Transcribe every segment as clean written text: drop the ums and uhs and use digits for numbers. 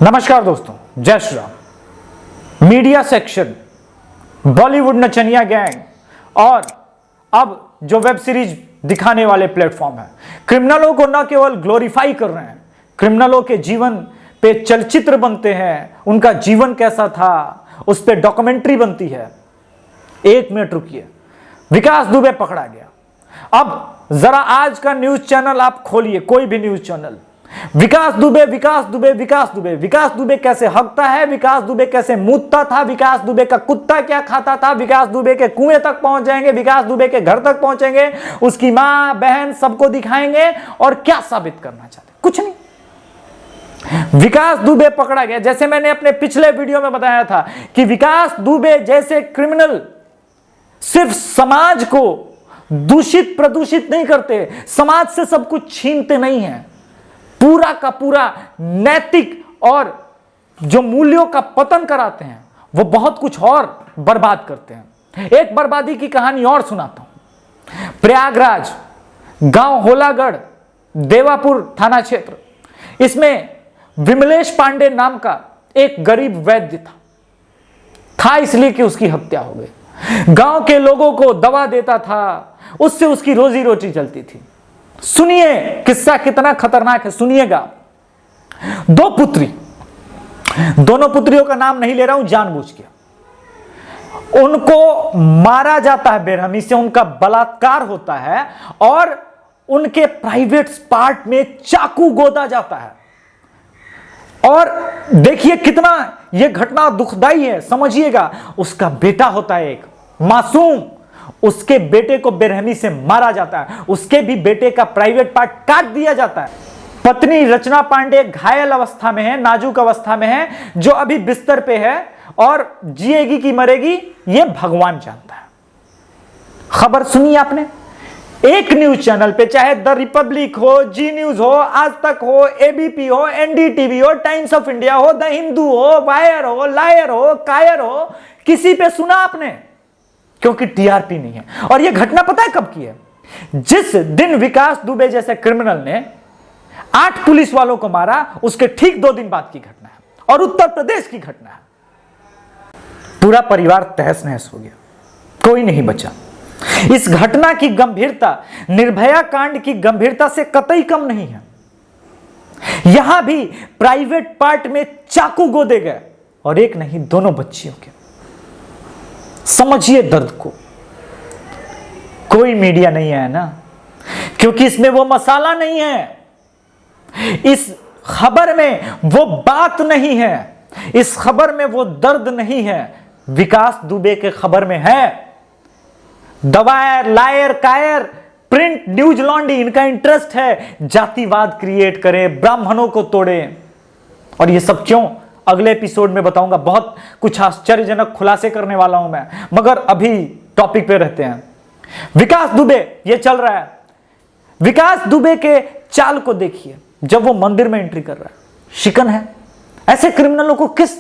नमस्कार दोस्तों, जय श्री राम। मीडिया सेक्शन, बॉलीवुड नचनिया गैंग और अब जो वेब सीरीज दिखाने वाले प्लेटफॉर्म है, क्रिमिनलों को न केवल ग्लोरीफाई कर रहे हैं, क्रिमिनलों के जीवन पे चलचित्र बनते हैं, उनका जीवन कैसा था उस पे डॉक्यूमेंट्री बनती है। एक मिनट रुकिए, विकास दुबे पकड़ा गया। अब जरा आज का न्यूज चैनल आप खोलिए, कोई भी न्यूज चैनल, विकास दुबे विकास दुबे विकास दुबे, विकास दुबे कैसे हकता है, विकास दुबे कैसे मूतता था, विकास दुबे का कुत्ता क्या खाता था, विकास दुबे के कुएं तक पहुंच जाएंगे, विकास दुबे के घर तक पहुंचेंगे, उसकी मां बहन सबको दिखाएंगे और क्या साबित करना चाहते, कुछ नहीं। विकास दुबे पकड़ा गया। जैसे मैंने अपने पिछले वीडियो में बताया था कि विकास दुबे जैसे क्रिमिनल सिर्फ समाज को दूषित प्रदूषित नहीं करते, समाज से सब कुछ छीनते नहीं हैं, पूरा का पूरा नैतिक और जो मूल्यों का पतन कराते हैं, वो बहुत कुछ और बर्बाद करते हैं। एक बर्बादी की कहानी और सुनाता हूं। प्रयागराज गांव होलागढ़, देवापुर थाना क्षेत्र, इसमें विमलेश पांडे नाम का एक गरीब वैद्य था इसलिए कि उसकी हत्या हो गई। गांव के लोगों को दवा देता था, उससे उसकी रोजी रोटी चलती थी। सुनिए किस्सा कितना खतरनाक है, सुनिएगा। दो पुत्री, दोनों पुत्रियों का नाम नहीं ले रहा हूं जानबूझ के, उनको मारा जाता है बेरहमी से, उनका बलात्कार होता है और उनके प्राइवेट पार्ट में चाकू गोदा जाता है। और देखिए कितना यह घटना दुखदाई है, समझिएगा। उसका बेटा होता है एक मासूम, उसके बेटे को बेरहमी से मारा जाता है, उसके भी बेटे का प्राइवेट पार्ट काट दिया जाता है। पत्नी रचना पांडे घायल अवस्था में है, नाजुक अवस्था में है, जो अभी बिस्तर पे है और जिएगी कि मरेगी ये भगवान जानता है। खबर सुनी आपने एक न्यूज चैनल पे, चाहे द रिपब्लिक हो, जी न्यूज हो, आज तक हो, एबीपी हो, एनडीटीवी हो, टाइम्स ऑफ इंडिया हो, द हिंदू हो, वायर हो, लायर हो, कायर हो, किसी पे सुना आपने? क्योंकि टीआरपी नहीं है। और यह घटना पता है कब की है? जिस दिन विकास दुबे जैसे क्रिमिनल ने 8 पुलिस वालों को मारा, उसके ठीक 2 दिन बाद की घटना है और उत्तर प्रदेश की घटना है। पूरा परिवार तहस नहस हो गया, कोई नहीं बचा। इस घटना की गंभीरता निर्भया कांड की गंभीरता से कतई कम नहीं है। यहां भी प्राइवेट पार्ट में चाकू गोदे गए और एक नहीं दोनों बच्चियों के। समझिए दर्द को। कोई मीडिया नहीं है ना, क्योंकि इसमें वो मसाला नहीं है, इस खबर में वो बात नहीं है, इस खबर में वो दर्द नहीं है। विकास दुबे के खबर में है दवायर, लायर, कायर, प्रिंट, न्यूज लॉन्डी, इनका इंटरेस्ट है जातिवाद क्रिएट करे, ब्राह्मणों को तोड़े। और ये सब क्यों, अगले एपिसोड में बताऊंगा। बहुत कुछ आश्चर्यजनक खुलासे करने वाला हूं मैं, मगर अभी टॉपिक पे रहते हैं। विकास दुबे, ये चल रहा है। विकास दुबे के चाल को देखिए, जब वो मंदिर में एंट्री कर रहा है, शिकन है। ऐसे क्रिमिनलों को किस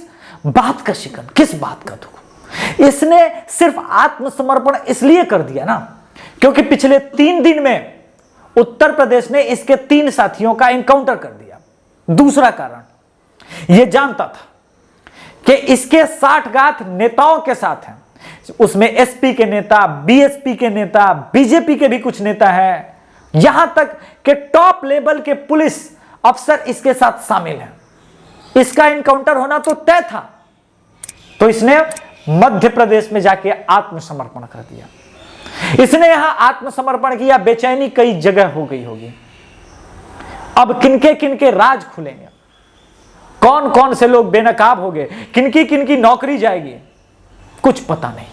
बात का शिकन, किस बात का दुख? इसने सिर्फ आत्मसमर्पण इसलिए कर दिया ना, क्योंकि पिछले 3 दिन में उत्तर प्रदेश ने इसके 3 साथियों का एनकाउंटर कर दिया। दूसरा कारण, यह जानता था कि इसके 60 गांठ नेताओं के साथ हैं, उसमें एसपी के नेता, बीएसपी के नेता, बीजेपी के भी कुछ नेता हैं, यहां तक कि टॉप लेवल के पुलिस अफसर इसके साथ शामिल हैं। इसका एनकाउंटर होना तो तय था, तो इसने मध्य प्रदेश में जाके आत्मसमर्पण कर दिया। इसने यहां आत्मसमर्पण किया, बेचैनी कई जगह हो गई होगी। अब किनके किनके राज खुलेंगे, कौन कौन से लोग बेनकाब हो गए, किनकी किनकी नौकरी जाएगी, कुछ पता नहीं।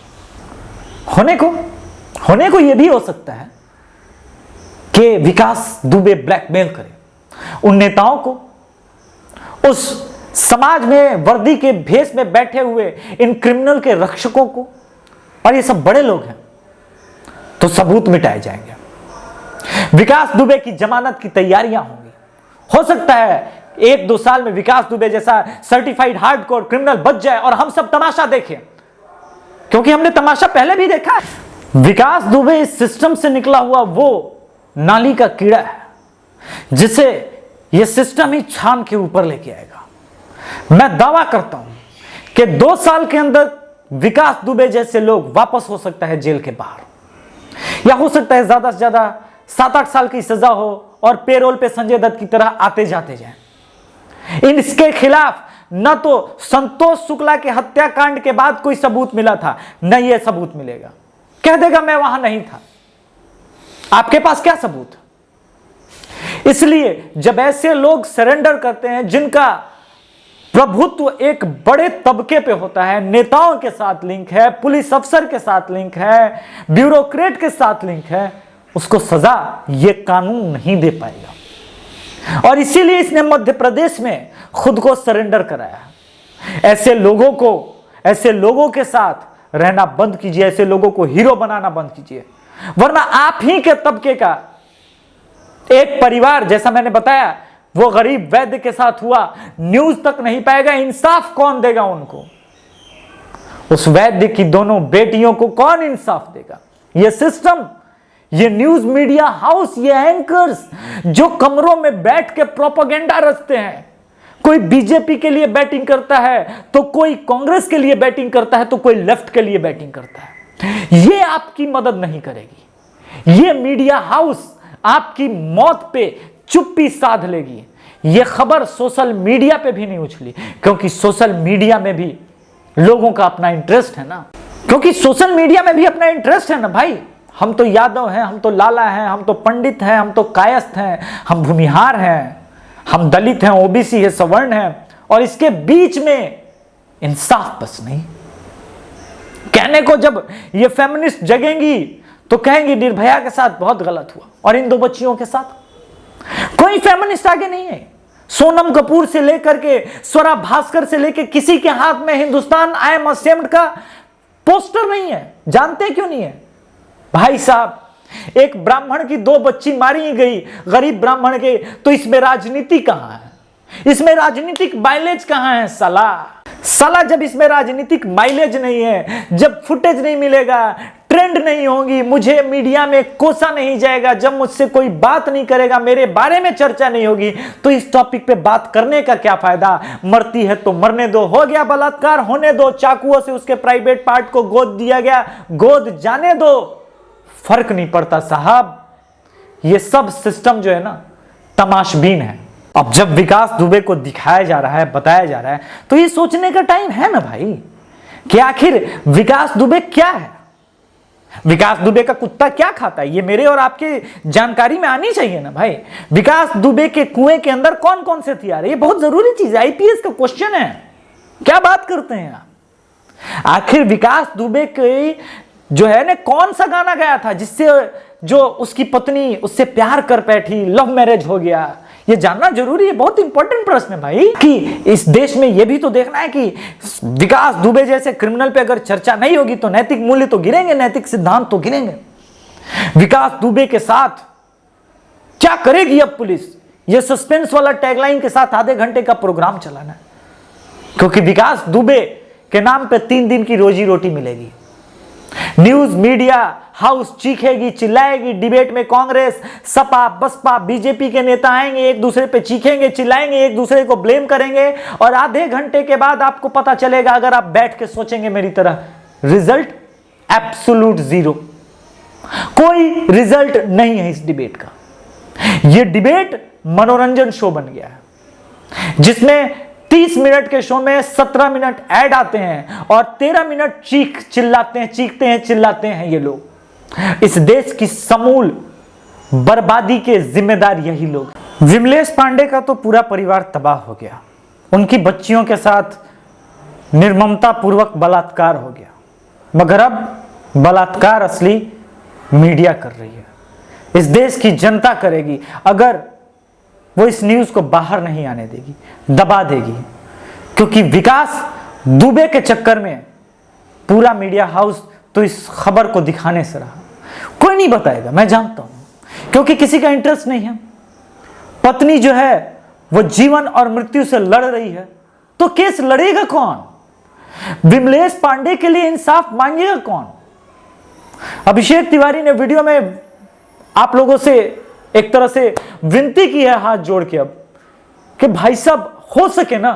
होने को यह भी हो सकता है कि विकास दुबे ब्लैकमेल करे उन नेताओं को, उस समाज में वर्दी के भेष में बैठे हुए इन क्रिमिनल के रक्षकों को, और ये सब बड़े लोग हैं, तो सबूत मिटाए जाएंगे। विकास दुबे की जमानत की तैयारियां होंगी। हो सकता है 1-2 साल में विकास दुबे जैसा सर्टिफाइड हार्डकोर क्रिमिनल बच जाए और हम सब तमाशा देखें, क्योंकि हमने तमाशा पहले भी देखा है। विकास दुबे इस सिस्टम से निकला हुआ वो नाली का कीड़ा है, जिसे यह सिस्टम ही छान के ऊपर लेके आएगा। मैं दावा करता हूं कि 2 साल के अंदर विकास दुबे जैसे लोग वापस हो सकता है जेल के बाहर, या हो सकता है ज्यादा से ज्यादा 7-8 साल की सजा हो और पेरोल पे संजय दत्त की तरह आते जाते जाएं। इसके खिलाफ न तो संतोष शुक्ला के हत्याकांड के बाद कोई सबूत मिला था, न यह सबूत मिलेगा। कह देगा मैं वहां नहीं था। आपके पास क्या सबूत? इसलिए जब ऐसे लोग सरेंडर करते हैं जिनका प्रभुत्व एक बड़े तबके पे होता है, नेताओं के साथ लिंक है, पुलिस अफसर के साथ लिंक है, ब्यूरोक्रेट के साथ लिंक है, उसको सजा ये कानून नहीं दे पाएगा। और इसीलिए इसने मध्य प्रदेश में खुद को सरेंडर कराया। ऐसे लोगों के साथ रहना बंद कीजिए, ऐसे लोगों को हीरो बनाना बंद कीजिए, वरना आप ही के तबके का एक परिवार, जैसा मैंने बताया, वो गरीब वैद्य के साथ हुआ, न्यूज तक नहीं पाएगा। इंसाफ कौन देगा उनको? उस वैद्य की दोनों बेटियों को कौन इंसाफ देगा? ये सिस्टम, ये न्यूज मीडिया हाउस, ये एंकर्स जो कमरों में बैठ के प्रोपेगेंडा रचते हैं, कोई बीजेपी के लिए बैटिंग करता है तो कोई कांग्रेस के लिए बैटिंग करता है तो कोई लेफ्ट के लिए बैटिंग करता है, ये आपकी मदद नहीं करेगी। ये मीडिया हाउस आपकी मौत पे चुप्पी साध लेगी। यह खबर सोशल मीडिया पे भी नहीं उछली, क्योंकि सोशल मीडिया में भी लोगों का अपना इंटरेस्ट है ना, भाई। हम तो यादव हैं, हम तो लाला हैं, हम तो पंडित हैं, हम तो कायस्थ हैं, हम भूमिहार हैं, हम दलित हैं, ओबीसी है, सवर्ण हैं, और इसके बीच में इंसाफ बस नहीं। कहने को जब ये फेमिनिस्ट जगेंगी तो कहेंगी निर्भया के साथ बहुत गलत हुआ, और इन 2 बच्चियों के साथ कोई फेमिनिस्ट आगे नहीं है। सोनम कपूर से लेकर के स्वरा भास्कर से लेकर किसी के हाथ में हिंदुस्तान आई एम असेम्ड का पोस्टर नहीं है। जानते क्यों नहीं है? भाई साहब, एक ब्राह्मण की 2 बच्ची मारी गई, गरीब ब्राह्मण के, तो इसमें राजनीति कहां है? इसमें राजनीतिक माइलेज कहां है? साला जब इसमें राजनीतिक माइलेज नहीं है, जब फुटेज नहीं मिलेगा, ट्रेंड नहीं होगी, मुझे मीडिया में कोसा नहीं जाएगा, जब मुझसे कोई बात नहीं करेगा, मेरे बारे में चर्चा नहीं होगी, तो इस टॉपिक पे बात करने का क्या फायदा? मरती है तो मरने दो, हो गया बलात्कार होने दो, चाकुओं से उसके प्राइवेट पार्ट को गोद दिया गया, गोद जाने दो, फर्क नहीं पड़ता साहब। ये सब सिस्टम जो है ना, तमाशबीन है। अब जब विकास दुबे को दिखाया जा रहा है, बताया जा रहा है, तो ये सोचने का टाइम है ना भाई कि आखिर विकास दुबे क्या है? विकास दुबे का कुत्ता क्या खाता है? ये मेरे और आपके जानकारी में आनी चाहिए ना भाई। विकास दुबे के कुएं के अंदर कौन कौन से हथियार है? ये बहुत जरूरी चीज है, आईपीएस का क्वेश्चन है। क्या बात करते हैं आप? आखिर विकास दुबे के जो है ना, कौन सा गाना गाया था जिससे जो उसकी पत्नी उससे प्यार कर बैठी, लव मैरिज हो गया? ये जानना जरूरी है, बहुत इंपॉर्टेंट प्रश्न है भाई। कि इस देश में ये भी तो देखना है कि विकास दुबे जैसे क्रिमिनल पे अगर चर्चा नहीं होगी तो नैतिक मूल्य तो गिरेंगे, नैतिक सिद्धांत तो गिरेंगे। विकास दुबे के साथ क्या करेगी अब पुलिस? ये सस्पेंस वाला टैगलाइन के साथ आधे घंटे का प्रोग्राम चलाना है, क्योंकि विकास दुबे के नाम पे 3 दिन की रोजी रोटी मिलेगी। न्यूज मीडिया हाउस चीखेगी, चिल्लाएगी, डिबेट में कांग्रेस, सपा, बसपा, बीजेपी के नेता आएंगे, एक दूसरे पे चीखेंगे, चिल्लाएंगे, एक दूसरे को ब्लेम करेंगे, और आधे घंटे के बाद आपको पता चलेगा, अगर आप बैठ के सोचेंगे मेरी तरह, रिजल्ट एब्सोल्यूट 0। कोई रिजल्ट नहीं है इस डिबेट का। यह डिबेट मनोरंजन शो बन गया है, जिसमें 30 मिनट के शो में 17 मिनट ऐड आते हैं और 13 मिनट चीखते हैं, चिल्लाते हैं ये लोग। इस देश की समूल बर्बादी के जिम्मेदार यही लोग। विमलेश पांडे का तो पूरा परिवार तबाह हो गया, उनकी बच्चियों के साथ निर्ममता पूर्वक बलात्कार हो गया, मगर अब बलात्कार असली मीडिया कर रही है, इस देश की जनता करेगी अगर वो इस न्यूज को बाहर नहीं आने देगी, दबा देगी। क्योंकि विकास दुबे के चक्कर में पूरा मीडिया हाउस तो इस खबर को दिखाने से रहा। कोई नहीं बताएगा, मैं जानता हूं, क्योंकि किसी का इंटरेस्ट नहीं है। पत्नी जो है वो जीवन और मृत्यु से लड़ रही है, तो केस लड़ेगा कौन? विमलेश पांडे के लिए इंसाफ मांगेगा कौन? अभिषेक तिवारी ने वीडियो में आप लोगों से एक तरह से विनती की है हाथ जोड़ के अब, कि भाई साहब हो सके ना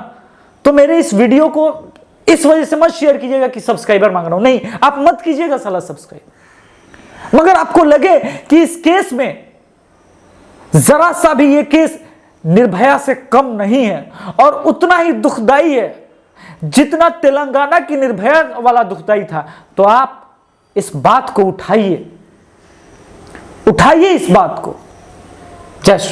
तो मेरे इस वीडियो को इस वजह से मत शेयर कीजिएगा कि सब्सक्राइबर मांग रहा हूं, नहीं, आप मत कीजिएगा साला सब्सक्राइब। मगर आपको लगे कि इस केस में जरा सा भी ये केस निर्भया से कम नहीं है और उतना ही दुखदाई है जितना तेलंगाना की निर्भया वाला दुखदाई था, तो आप इस बात को उठाइए इस बात को। जय श्री